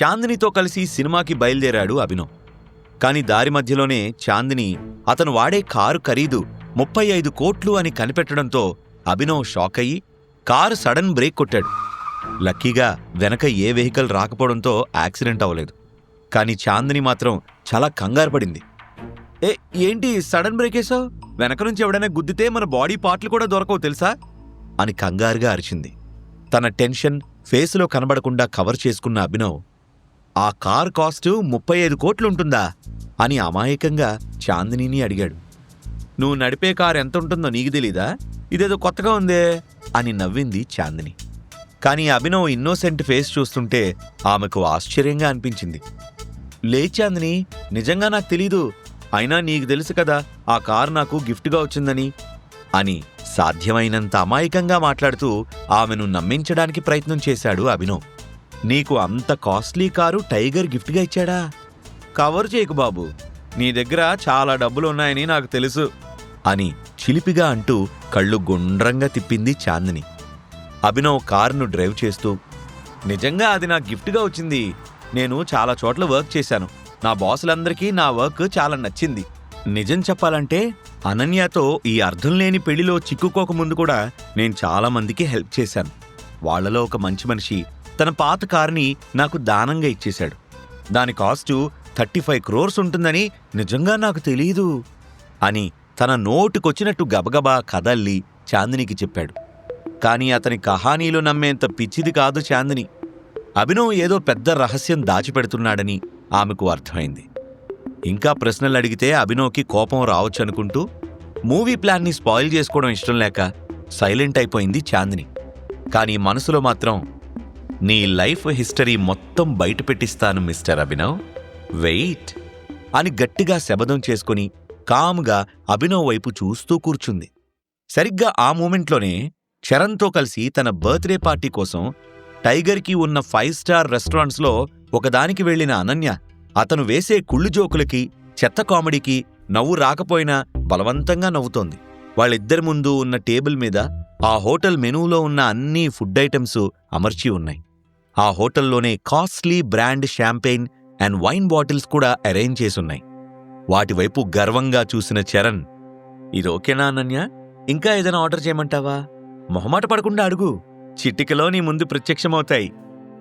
చాందినితో కలిసి సినిమాకి బయలుదేరాడు అభినవ్. కాని దారి మధ్యలోనే చాందిని అతను వాడే కారు ఖరీదు 35 కోట్లు అని కనిపెట్టడంతో అభినవ్ షాక్ అయ్యి కారు సడన్ బ్రేక్ కొట్టాడు. లక్కీగా వెనక ఏ వెహికల్ రాకపోవడంతో యాక్సిడెంట్ అవ్వలేదు. కాని చాందిని మాత్రం చాలా కంగారు పడింది. ఏంటి సడన్ బ్రేక్ వేసావు? వెనక నుంచి ఎవడైనా గుద్దితే మన బాడీ పార్ట్లు కూడా దొరకవు తెలుసా అని కంగారుగా అరిచింది. తన టెన్షన్ ఫేసులో కనబడకుండా కవర్ చేసుకున్న అభినవ్, ఆ కార్ కాస్టు 35 కోట్లుంటుందా అని అమాయకంగా చాందినిని అడిగాడు. నువ్వు నడిపే కారు ఎంతుంటుందో నీకు తెలీదా? ఇదేదో కొత్తగా ఉందే అని నవ్వింది చాందిని. కానీ అభినవ్ ఇన్నోసెంట్ ఫేస్ చూస్తుంటే ఆమెకు ఆశ్చర్యంగా అనిపించింది. లే చాందిని, నిజంగా నాకు తెలీదు. అయినా నీకు తెలుసు కదా ఆ కారు నాకు గిఫ్ట్గా వచ్చిందని అని సాధ్యమైనంత అమాయకంగా మాట్లాడుతూ ఆమెను నమ్మించడానికి ప్రయత్నం చేశాడు అభినవ్. నీకు అంత కాస్ట్లీ కారు టైగర్ గిఫ్ట్గా ఇచ్చాడా? కవర్ చేయకు బాబు, నీ దగ్గర చాలా డబ్బులున్నాయని నాకు తెలుసు అని చిలిపిగా అంటూ కళ్ళు గుండ్రంగా తిప్పింది చాందిని. అభినవ్ కారును డ్రైవ్ చేస్తూ, నిజంగా అది నాకు గిఫ్ట్గా వచ్చింది. నేను చాలా చోట్ల వర్క్ చేశాను. నా బాసులందరికీ నా వర్క్ చాలా నచ్చింది. నిజం చెప్పాలంటే అనన్యతో ఈ అర్థం లేని పెళ్లిలో చిక్కుకోకముందు కూడా నేను చాలా మందికి హెల్ప్ చేశాను. వాళ్లలో ఒక మంచి మనిషి తన పాత కారుని నాకు దానంగా ఇచ్చేశాడు. దాని కాస్టు 35 crores ఉంటుందని నిజంగా నాకు తెలీదు అని తన నోటుకొచ్చినట్టు గబగబా కదల్లి చాందినికి చెప్పాడు. కాని అతని కహానీలో నమ్మేంత పిచ్చిది కాదు చాందిని. అభినవ్ ఏదో పెద్ద రహస్యం దాచిపెడుతున్నాడని ఆమెకు అర్థమైంది. ఇంకా ప్రశ్నలు అడిగితే అభినవ్కి కోపం రావచ్చనుకుంటూ మూవీ ప్లాన్ని స్పాయిల్ చేసుకోవడం ఇష్టం లేక సైలెంట్ అయిపోయింది చాందిని. కానీ మనసులో మాత్రం, నీ లైఫ్ హిస్టరీ మొత్తం బయట పెట్టిస్తాను మిస్టర్ అభినవ్, వెయిట్ అని గట్టిగా శబదం చేసుకుని కామ్గా అభినవ్ వైపు చూస్తూ కూర్చుంది. సరిగ్గా ఆ మూమెంట్లోనే చరణ్తో కలిసి తన బర్త్డే పార్టీ కోసం టైగర్కి ఉన్న 5 స్టార్ రెస్టారెంట్స్లో ఒకదానికి వెళ్లిన అనన్య అతను వేసే కుళ్ళు జోకులకి, చెత్త కామెడీకి నవ్వు రాకపోయినా బలవంతంగా నవ్వుతోంది. వాళ్ళిద్దరి ముందు ఉన్న టేబుల్ మీద ఆ హోటల్ మెనూలో ఉన్న అన్ని ఫుడ్ ఐటమ్స్ అమర్చి ఉన్నాయి. ఆ హోటల్లోనే costly brand champagne and wine bottles కూడా అరేంజ్ చేసున్నాయి. వాటివైపు గర్వంగా చూసిన చరణ్, ఇది ఓకేనా అనన్య? ఇంకా ఏదైనా ఆర్డర్ చేయమంటావా? మొహమాట పడకుండా అడుగు, చిటికలో నీ ముందు ప్రత్యక్షమవుతాయి.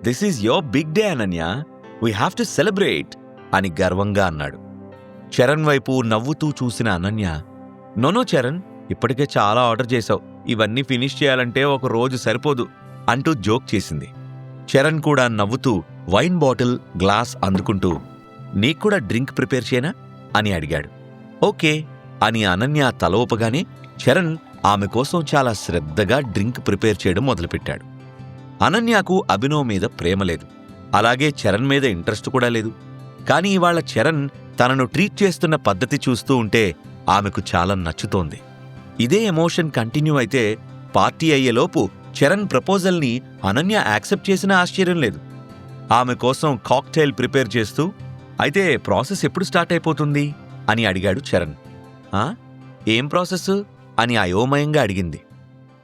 This is your big day Ananya, we have to celebrate అని గర్వంగా అన్నాడు. చరణ్ వైపు నవ్వుతూ చూసిన అనన్య, నోనో చరణ్, ఇప్పటికే చాలా ఆర్డర్ చేశావు, ఇవన్నీ ఫినిష్ చేయాలంటే ఒక రోజు సరిపోదు అంటూ జోక్ చేసింది. చరణ్ కూడా నవ్వుతూ వైన్ బాటిల్, గ్లాస్ అందుకుంటూ, నీక్కూడా డ్రింక్ ప్రిపేర్ చేయనా అని అడిగాడు. ఓకే అని అనన్య తల ఊపగానే చరణ్ ఆమె కోసం చాలా శ్రద్ధగా డ్రింక్ ప్రిపేర్ చేయడం మొదలుపెట్టాడు. అనన్యకు అభినవ్ మీద ప్రేమ లేదు, అలాగే చరణ్ మీద ఇంట్రెస్ట్ కూడా లేదు. కానీ ఇవాళ చరణ్ తనను ట్రీట్ చేస్తున్న పద్ధతి చూస్తూ ఉంటే ఆమెకు చాలా నచ్చుతోంది. ఇదే ఎమోషన్ కంటిన్యూ అయితే పార్టీ అయ్యేలోపు చరణ్ ప్రపోజల్ని అనన్య యాక్సెప్ట్ చేసినా ఆశ్చర్యం లేదు. ఆమె కోసం కాక్టైల్ ప్రిపేర్ చేస్తూ, అయితే ప్రాసెస్ ఎప్పుడు స్టార్ట్ అయిపోతుంది అని అడిగాడు చరణ్. ఏం ప్రాసెస్ అని అయోమయంగా అడిగింది.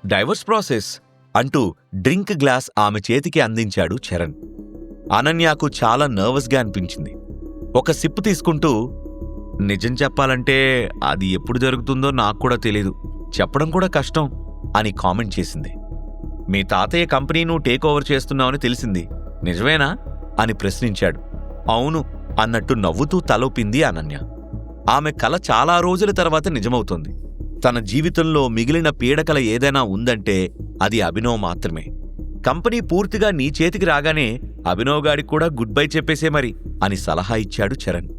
డైవర్స్ ప్రాసెస్ అంటూ డ్రింక్ గ్లాస్ ఆమె చేతికి అందించాడు చరణ్. అనన్యకు చాలా నర్వస్గా అనిపించింది. ఒక సిప్పు తీసుకుంటూ, నిజం చెప్పాలంటే అది ఎప్పుడు జరుగుతుందో నాకు కూడా తెలీదు, చెప్పడం కూడా కష్టం అని కామెంట్ చేసింది. మీ తాతయ్య కంపెనీ నువ్వు టేక్ ఓవర్ చేస్తున్నావని తెలిసింది, నిజమేనా అని ప్రశ్నించాడు. అవును అన్నట్టు నవ్వుతూ తలొపింది అనన్య. ఆమె కల చాలా రోజుల తర్వాత నిజమవుతోంది. తన జీవితంలో మిగిలిన పీడకల ఏదైనా ఉందంటే అది అభినవ్ మాత్రమే. కంపెనీ పూర్తిగా నీ చేతికి రాగానే అభినవ్ గాడికి కూడా గుడ్ బై చెప్పేసే మరి అని సలహా ఇచ్చాడు చరణ్.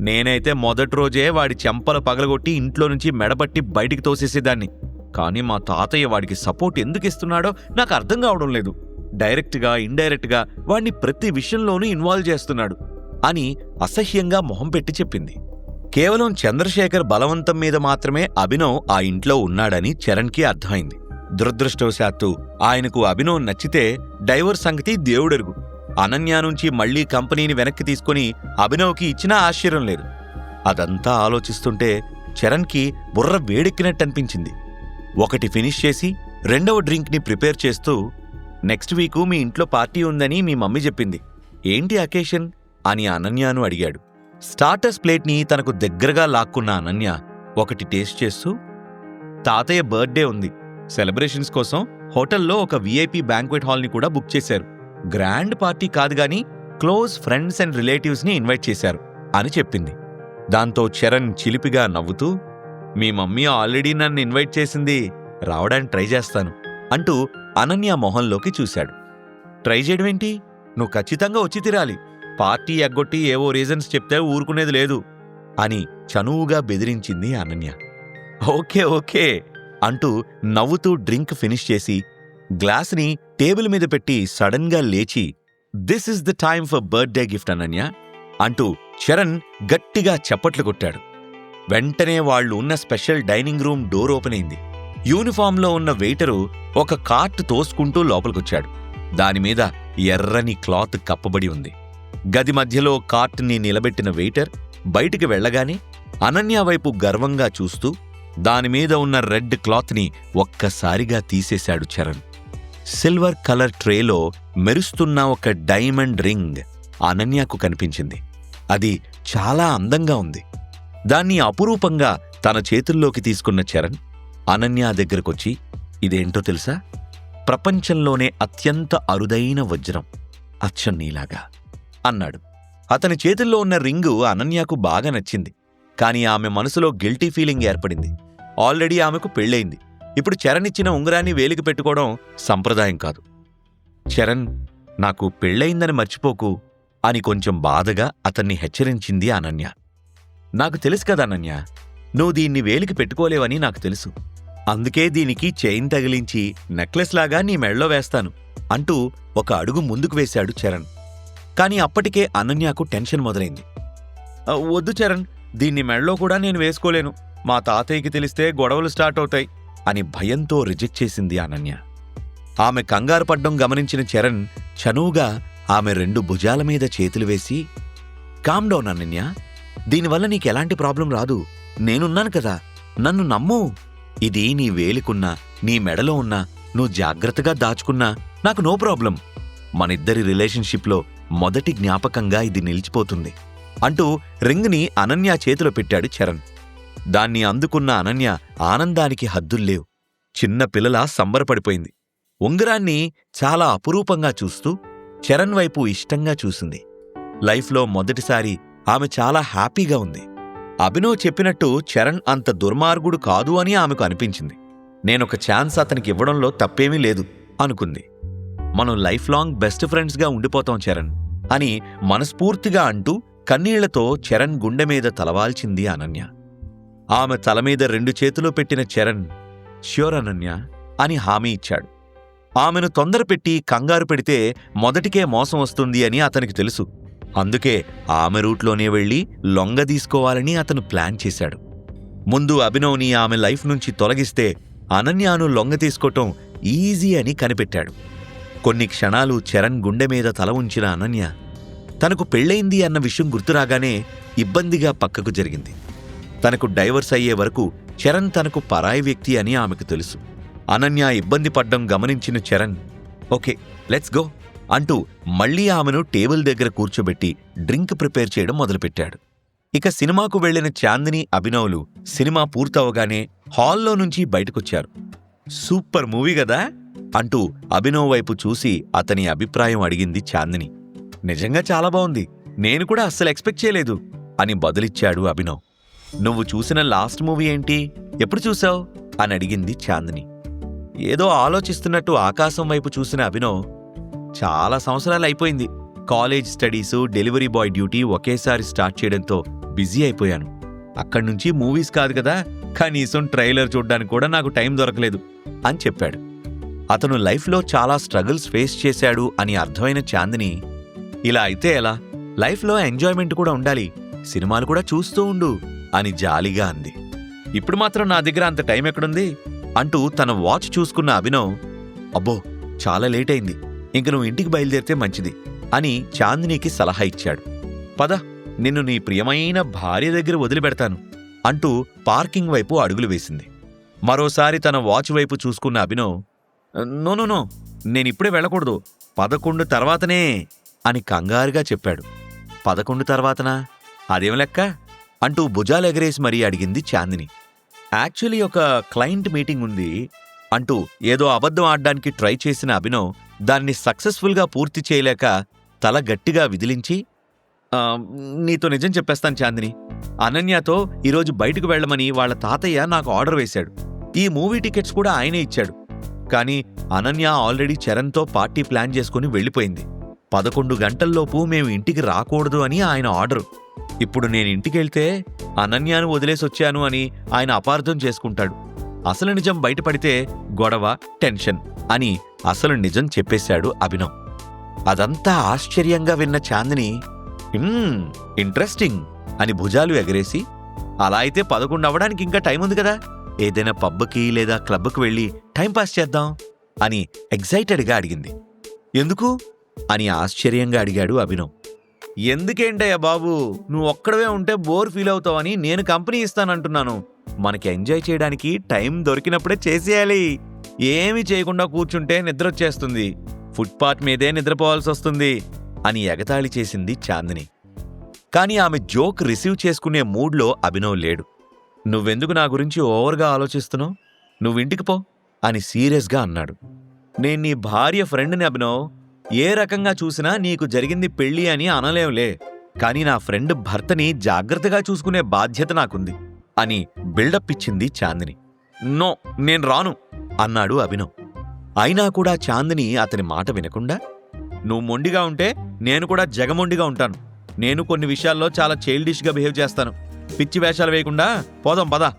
నేనైతే మొదటి రోజే వాడి చెంపలు పగలగొట్టి ఇంట్లో నుంచి మెడబట్టి బయటికి తోసేసేదాన్ని. కానీ మా తాతయ్య వాడికి సపోర్ట్ ఎందుకు ఇస్తున్నాడో నాకు అర్థం కావడం లేదు. డైరెక్ట్గా ఇండైరెక్ట్గా వాడిని ప్రతి విషయంలోనూ ఇన్వాల్వ్ చేస్తున్నాడు అని అసహ్యంగా మొహం పెట్టి చెప్పింది. కేవలం చంద్రశేఖర్ బలవంతం మీద మాత్రమే అభినవ్ ఆ ఇంట్లో ఉన్నాడని చరణ్కి అర్థమైంది. దురదృష్టవశాత్తు ఆయనకు అభినవ్ నచ్చితే డైవర్స్ సంగతి దేవుడెరుగు. అనన్య నుంచి మళ్లీ కంపెనీని వెనక్కి తీసుకుని అభినవ్కి ఇచ్చినా ఆశ్చర్యం లేదు. అదంతా ఆలోచిస్తుంటే చరణ్కి బుర్ర వేడెక్కినట్టనిపించింది. ఒకటి ఫినిష్ చేసి రెండవ డ్రింక్ని ప్రిపేర్ చేస్తూ, నెక్స్ట్ వీకు మీ ఇంట్లో పార్టీ ఉందని మీ మమ్మీ చెప్పింది, ఏంటి అకేషన్ అని అనన్యను అడిగాడు. స్టార్టర్స్ ప్లేట్ని తనకు దగ్గరగా లాక్కున్న అనన్య ఒకటి టేస్ట్ చేస్తూ, తాతయ్య బర్త్డే ఉంది, సెలబ్రేషన్స్ కోసం హోటల్లో ఒక VIP బ్యాంక్వెట్ హాల్ని కూడా బుక్ చేశారు. గ్రాండ్ పార్టీ కాదు గాని క్లోజ్ ఫ్రెండ్స్ అండ్ రిలేటివ్స్ని ఇన్వైట్ చేశారు అని చెప్పింది. దాంతో చరణ్ చిలిపిగా నవ్వుతూ, మీ మమ్మీ ఆల్రెడీ నన్ను ఇన్వైట్ చేసింది, రావడానికి ట్రై చేస్తాను అంటూ అనన్య మొహంలోకి చూశాడు. ట్రై చేయడమేంటి, నువ్వు ఖచ్చితంగా వచ్చి తీరాలి, పార్టీ ఎగ్గొట్టి ఏవో రీజన్స్ చెప్తే ఊరుకునేది లేదు అని చనువుగా బెదిరించింది అనన్య. ఓకే ఓకే అంటూ నవ్వుతూ డ్రింక్ ఫినిష్ చేసి గ్లాస్ని టేబుల్ మీద పెట్టి సడన్గా లేచి, this is the time for birthday gift Ananya అంటూ చరణ్ గట్టిగా చప్పట్లు కొట్టాడు. వెంటనే వాళ్లు ఉన్న special dining room door open అయింది. యూనిఫామ్లో ఉన్న వెయిటరు ఒక కార్ట్ తోసుకుంటూ లోపలికొచ్చాడు. దానిమీద ఎర్రని క్లాత్ కప్పబడి ఉంది. గది మధ్యలో కార్ట్ని నిలబెట్టిన వెయిటర్ బయటికి వెళ్లగానే అనన్య వైపు గర్వంగా చూస్తూ దానిమీద ఉన్న రెడ్ క్లాత్ని ఒక్కసారిగా తీసేశాడు చరణ్. సిల్వర్ కలర్ ట్రేలో మెరుస్తున్న ఒక డైమండ్ రింగ్ అనన్యకు కనిపించింది. అది చాలా అందంగా ఉంది. దాన్ని అపురూపంగా తన చేతుల్లోకి తీసుకున్న చరణ్ అనన్య దగ్గరకొచ్చి, ఇదేంటో తెలుసా, ప్రపంచంలోనే అత్యంత అరుదైన వజ్రం, అచ్చం నీలాగా అన్నాడు. అతని చేతుల్లో ఉన్న రింగు అనన్యకు బాగా నచ్చింది. కాని ఆమె మనసులో గిల్టీ ఫీలింగ్ ఏర్పడింది. ఆల్రెడీ ఆమెకు పెళ్ళయింది. ఇప్పుడు చరణ్ ఇచ్చిన ఉంగరాన్ని వేలికి పెట్టుకోవడం సంప్రదాయం కాదు. చరణ్, నాకు పెళ్ళయిందని మర్చిపోకు అని కొంచెం బాధగా అతన్ని హెచ్చరించింది అనన్య. నాకు తెలుసు కదా అనన్య, నువ్వు దీన్ని వేలికి పెట్టుకోలేవని నాకు తెలుసు. అందుకే దీనికి చైన్ తగిలించి నెక్లెస్ లాగా నీ మెడలో వేస్తాను అంటూ ఒక అడుగు ముందుకు వేశాడు చరణ్. కాని అప్పటికే అనన్యకు టెన్షన్ మొదలైంది. వద్దు చరణ్, దీన్ని మెడలో కూడా నేను వేసుకోలేను, మా తాతయ్యకి తెలిస్తే గొడవలు స్టార్ట్ అవుతాయి అని భయంతో రిజెక్ట్ చేసింది అనన్య. ఆమె కంగారు పడ్డం గమనించిన చరణ్ చనువుగా ఆమె 2 భుజాల మీద చేతులు వేసి, కామ్ డౌన్ అనన్య, దీనివల్ల నీకెలాంటి ప్రాబ్లం రాదు, నేనున్నాను కదా, నన్ను నమ్ము. ఇది నీ వేలికున్నా నీ మెడలో ఉన్నా నువ్వు జాగ్రత్తగా దాచుకున్నా నాకు నో ప్రాబ్లం. మనిద్దరి రిలేషన్షిప్లో మొదటి జ్ఞాపకంగా ఇది నిలిచిపోతుంది అంటూ రింగ్ని అనన్య చేతిలో పెట్టాడు చరణ్. దాన్ని అందుకున్న అనన్య ఆనందానికి హద్దుల్లేవు. చిన్న పిల్లలా సంబరపడిపోయింది. ఉంగరాన్ని చాలా అపురూపంగా చూస్తూ చరణ్ వైపు ఇష్టంగా చూసింది. లైఫ్లో మొదటిసారి ఆమె చాలా హ్యాపీగా ఉంది. అభినవ్ చెప్పినట్టు చరణ్ అంత దుర్మార్గుడు కాదు అని ఆమెకు అనిపించింది. నేనొక ఛాన్స్ అతనికి ఇవ్వడంలో తప్పేమీ లేదు అనుకుంది. మనం లైఫ్ లాంగ్ బెస్ట్ ఫ్రెండ్స్గా ఉండిపోతాం చరణ్ అని మనస్ఫూర్తిగా అంటూ కన్నీళ్లతో చరణ్ గుండె మీద తలవాల్చింది అనన్య. ఆమె తలమీద 2 చేతులు పెట్టిన చరణ్, ష్యూర్ అనన్య అని హామీ ఇచ్చాడు. ఆమెను తొందరపెట్టి కంగారు పెడితే మొదటికే మోసం వస్తుంది అని అతనికి తెలుసు. అందుకే ఆమె రూట్లోనే వెళ్లి లొంగదీసుకోవాలని అతను ప్లాన్ చేశాడు. ముందు అభినవ్ని ఆమె లైఫ్ నుంచి తొలగిస్తే అనన్యను లొంగతీసుకోవటం ఈజీ అని కనిపెట్టాడు. కొన్ని క్షణాలు చరణ్ గుండె మీద తల ఉంచిన అనన్య తనకు పెళ్ళైంది అన్న విషయం గుర్తురాగానే ఇబ్బందిగా పక్కకు జరిగింది. తనకు డైవర్స్ అయ్యే వరకు చరణ్ తనకు పరాయి వ్యక్తి అని ఆమెకు తెలుసు. అనన్య ఇబ్బంది పడ్డం గమనించిన చరణ్, ఓకే లెట్స్ గో అంటూ మళ్లీ ఆమెను టేబుల్ దగ్గర కూర్చోబెట్టి డ్రింక్ ప్రిపేర్ చేయడం మొదలుపెట్టాడు. ఇక సినిమాకు వెళ్లిన చాందిని, అభినవ్లు సినిమా పూర్తవగానే హాల్లో నుంచి బయటకొచ్చారు. సూపర్ మూవీ గదా అంటూ అభినవ్ వైపు చూసి అతని అభిప్రాయం అడిగింది చాందిని. నిజంగా చాలా బావుంది, నేను కూడా అస్సలు ఎక్స్పెక్ట్ చేయలేదు అని బదులిచ్చాడు అభినవ్. నువ్వు చూసిన లాస్ట్ మూవీ ఏంటి, ఎప్పుడు చూసావు అని అడిగింది చాందిని. ఏదో ఆలోచిస్తున్నట్టు ఆకాశం వైపు చూసిన అభినవ్, చాలా సంవత్సరాలు అయిపోయింది, college studies, delivery boy duty ఒకేసారి స్టార్ట్ చేయడంతో బిజీ అయిపోయాను. అక్కడ్నుంచి మూవీస్ కాదు కదా, కనీసం ట్రైలర్ చూడ్డానికి కూడా నాకు టైం దొరకలేదు అని చెప్పాడు. అతను లైఫ్లో చాలా స్ట్రగుల్స్ ఫేస్ చేశాడు అని అర్థమైన చాందిని, ఇలా అయితే ఎలా, లైఫ్లో ఎంజాయ్మెంట్ కూడా ఉండాలి, సినిమాలు కూడా చూస్తూ ఉండు అని జాలిగా అంది. ఇప్పుడు మాత్రం నా దగ్గర అంత టైం ఎక్కడుంది అంటూ తన వాచ్ చూసుకున్న అభినవ్, అబ్బో చాలా లేట్ అయింది, ఇంక నువ్వు ఇంటికి బయలుదేరితే మంచిది అని చాందినికి సలహా ఇచ్చాడు. పద, నిన్ను నీ ప్రియమైన భార్య దగ్గర వదిలిపెడతాను అంటూ పార్కింగ్ వైపు అడుగులు వేసింది. మరోసారి తన వాచ్ వైపు చూసుకున్న అభినవ్, నో నేనిప్పుడే వెళ్ళకూడదు, 11 తర్వాతనే అని కంగారుగా చెప్పాడు. 11 తర్వాతనా? అదేం లెక్క అంటూ భుజాలెగరేసి మరీ అడిగింది చాందిని. యాక్చువల్లీ ఒక క్లయింట్ మీటింగ్ ఉంది అంటూ ఏదో అబద్ధం ఆడ్డానికి ట్రై చేసిన అభినవ్ దాన్ని సక్సెస్ఫుల్గా పూర్తి చేయలేక తల గట్టిగా విదిలించి, నీతో నిజం చెప్పేస్తాను చాందిని, అనన్యతో ఈరోజు బయటకు వెళ్లమని వాళ్ళ తాతయ్య నాకు ఆర్డర్ వేశాడు. ఈ మూవీ టికెట్స్ కూడా ఆయనే ఇచ్చాడు. కానీ అనన్య ఆల్రెడీ చరణ్తో పార్టీ ప్లాన్ చేసుకుని వెళ్ళిపోయింది. 11 గంటల్లోపు మేము ఇంటికి రాకూడదు అని ఆయన ఆర్డరు. ఇప్పుడు నేను ఇంటికెళ్తే అనన్యను వదిలేసొచ్చాను అని ఆయన అపార్థం చేసుకుంటాడు. అసలు నిజం బయటపడితే గొడవ, టెన్షన్ అని అసలు నిజం చెప్పేశాడు అభినవ్. అదంతా ఆశ్చర్యంగా విన్న చాందిని ఇంట్రెస్టింగ్ అని భుజాలు ఎగరేసి, అలా అయితే 11 అవ్వడానికి ఇంకా టైం ఉంది కదా, ఏదైనా పబ్కి లేదా క్లబ్కి వెళ్ళి టైంపాస్ చేద్దాం అని ఎగ్జైటెడ్గా అడిగింది. ఎందుకు అని ఆశ్చర్యంగా అడిగాడు అభినవ్. ఎందుకేంటయ్యా బాబు, నువ్వు ఒక్కడవే ఉంటే బోర్ ఫీల్ అవుతావని నేను కంపెనీ ఇస్తానంటున్నాను. మనకి ఎంజాయ్ చేయడానికి టైం దొరికినప్పుడే చేసేయాలి. ఏమీ చేయకుండా కూర్చుంటే నిద్రొచ్చేస్తుంది, ఫుట్పాత్ మీదే నిద్రపోవాల్సి వస్తుంది అని ఎగతాళి చేసింది చాందిని. కానీ ఆమె జోక్ రిసీవ్ చేసుకునే మూడ్లో అభినవ్ లేడు. నువ్వెందుకు నా గురించి ఓవర్గా ఆలోచిస్తున్నావు, నువ్వింటికి పో అని సీరియస్గా అన్నాడు. నేను నీ భార్య ఫ్రెండ్ని అభినవ్, ఏ రకంగా చూసినా నీకు జరిగింది పెళ్ళి అని అనలేంలే, కానీ నా ఫ్రెండ్ భర్తని జాగ్రత్తగా చూసుకునే బాధ్యత నాకుంది అని బిల్డప్ ఇచ్చింది చాందిని. నో, నేను రాను అన్నాడు అభినవ్. అయినా కూడా చాందిని అతని మాట వినకుండా, నువ్వు మొండిగా ఉంటే నేను కూడా జగమొండిగా ఉంటాను. నేను కొన్ని విషయాల్లో చాలా చైల్డిష్గా బిహేవ్ చేస్తాను. పిచ్చి వేషాలు వేయకుండా పోదాం పదా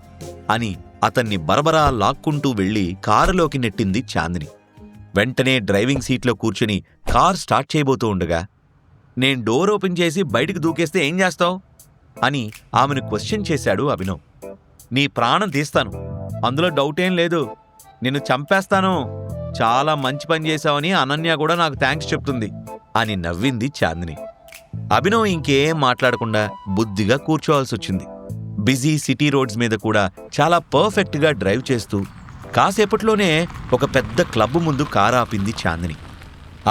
అని అతన్ని బరబరా లాక్కుంటూ వెళ్లి కారులోకి నెట్టింది చాందిని. వెంటనే డ్రైవింగ్ సీట్లో కూర్చుని కార్ స్టార్ట్ చేయబోతూ ఉండగా, నేను డోర్ ఓపెన్ చేసి బయటికి దూకేస్తే ఏం చేస్తావు అని ఆమెను క్వశ్చన్ చేశాడు అభినవ్. నీ ప్రాణం తీస్తాను, అందులో డౌటేం లేదు, నిన్ను చంపేస్తాను, చాలా మంచి పని చేశావని అనన్య కూడా నాకు థ్యాంక్స్ చెప్తుంది అని నవ్వింది చాందిని. అభినవ్ ఇంకేం మాట్లాడకుండా బుద్ధిగా కూర్చోవాల్సొచ్చింది. బిజీ సిటీ రోడ్స్ మీద కూడా చాలా పర్ఫెక్ట్గా డ్రైవ్ చేస్తూ కాసేపట్లోనే ఒక పెద్ద క్లబ్ ముందు కారు ఆపింది చాందిని.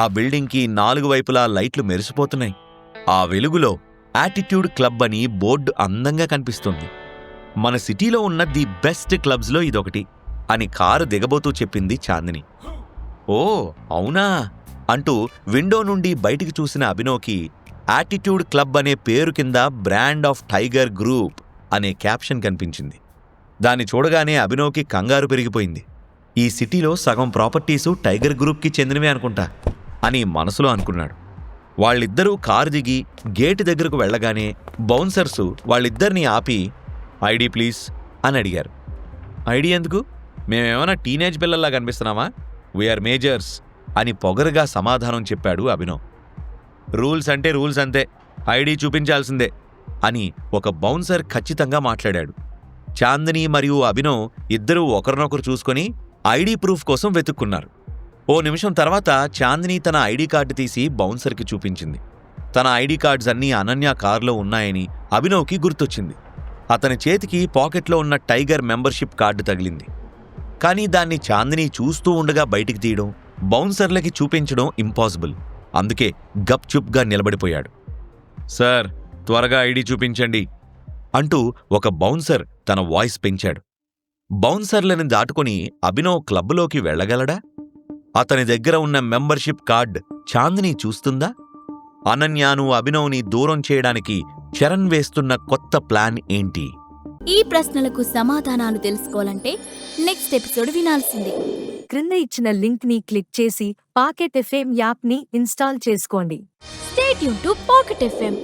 ఆ బిల్డింగ్కి 4 వైపులా లైట్లు మెరిసిపోతున్నాయి. ఆ వెలుగులో యాటిట్యూడ్ క్లబ్ అని బోర్డు అందంగా కనిపిస్తుంది. మన సిటీలో ఉన్న ది బెస్ట్ క్లబ్స్లో ఇదొకటి అని కారు దిగబోతూ చెప్పింది చాందిని. ఓ అవునా అంటూ విండో నుండి బయటికి చూసిన అభినవ్కి యాటిట్యూడ్ క్లబ్ అనే పేరు కింద బ్రాండ్ ఆఫ్ టైగర్ గ్రూప్ అనే క్యాప్షన్ కనిపించింది. దాన్ని చూడగానే అభినవ్కి కంగారు పెరిగిపోయింది. ఈ సిటీలో సగం ప్రాపర్టీసు టైగర్ గ్రూప్కి చెందినవే అనుకుంటా అని మనసులో అనుకున్నాడు. వాళ్ళిద్దరూ కారు దిగి గేటు దగ్గరకు వెళ్లగానే బౌన్సర్సు వాళ్ళిద్దరినీ ఆపి ఐడి ప్లీజ్ అని అడిగారు. ఐడి ఎందుకు, మేమేమైనా టీనేజ్ పిల్లల్లా కనిపిస్తున్నామా, వీఆర్ మేజర్స్ అని పొగరుగా సమాధానం చెప్పాడు అభినవ్. రూల్స్ అంటే రూల్స్ అంతే, ఐడి చూపించాల్సిందే అని ఒక బౌన్సర్ ఖచ్చితంగా మాట్లాడాడు. చాందిని మరియు అభినవ్ ఇద్దరూ ఒకరినొకరు చూసుకొని ఐడి ప్రూఫ్ కోసం వెతుక్కున్నారు. ఓ నిమిషం తర్వాత చాందిని తన ఐడి కార్డు తీసి బౌన్సర్కి చూపించింది. తన ఐడి కార్డ్స్ అన్నీ అనన్య కారులో ఉన్నాయని అభినవ్కి గుర్తొచ్చింది. అతని చేతికి పాకెట్లో ఉన్న టైగర్ మెంబర్షిప్ కార్డు తగిలింది. కానీ దాన్ని చాందిని చూస్తూ ఉండగా బయటికి తీయడం, బౌన్సర్లకి చూపించడం ఇంపాసిబుల్. అందుకే గప్చుప్గా నిలబడిపోయాడు. సార్, త్వరగా ఐడి చూపించండి అంటూ ఒక బౌన్సర్ తన వాయిస్ పెంచాడు. బౌన్సర్లను దాటుకుని అభినవ్ క్లబ్లోకి వెళ్లగలడా? అతని దగ్గర ఉన్న మెంబర్షిప్ కార్డ్ చాందిని చూస్తుందా? అనన్యను, అభినవ్ని దూరం చేయడానికి చరణ్ వేస్తున్న కొత్త ప్లాన్ ఏంటి? ఈ ప్రశ్నలకు సమాధానాలు తెలుసుకోవాలంటే నెక్స్ట్ ఎపిసోడ్ వినాల్సిందే. క్రింద ఇచ్చిన లింక్ ని క్లిక్ చేసి పాకెట్ ఎఫ్ఎం యాప్ ని ఇన్స్టాల్ చేసుకోండి. Stay tune to pocket FM.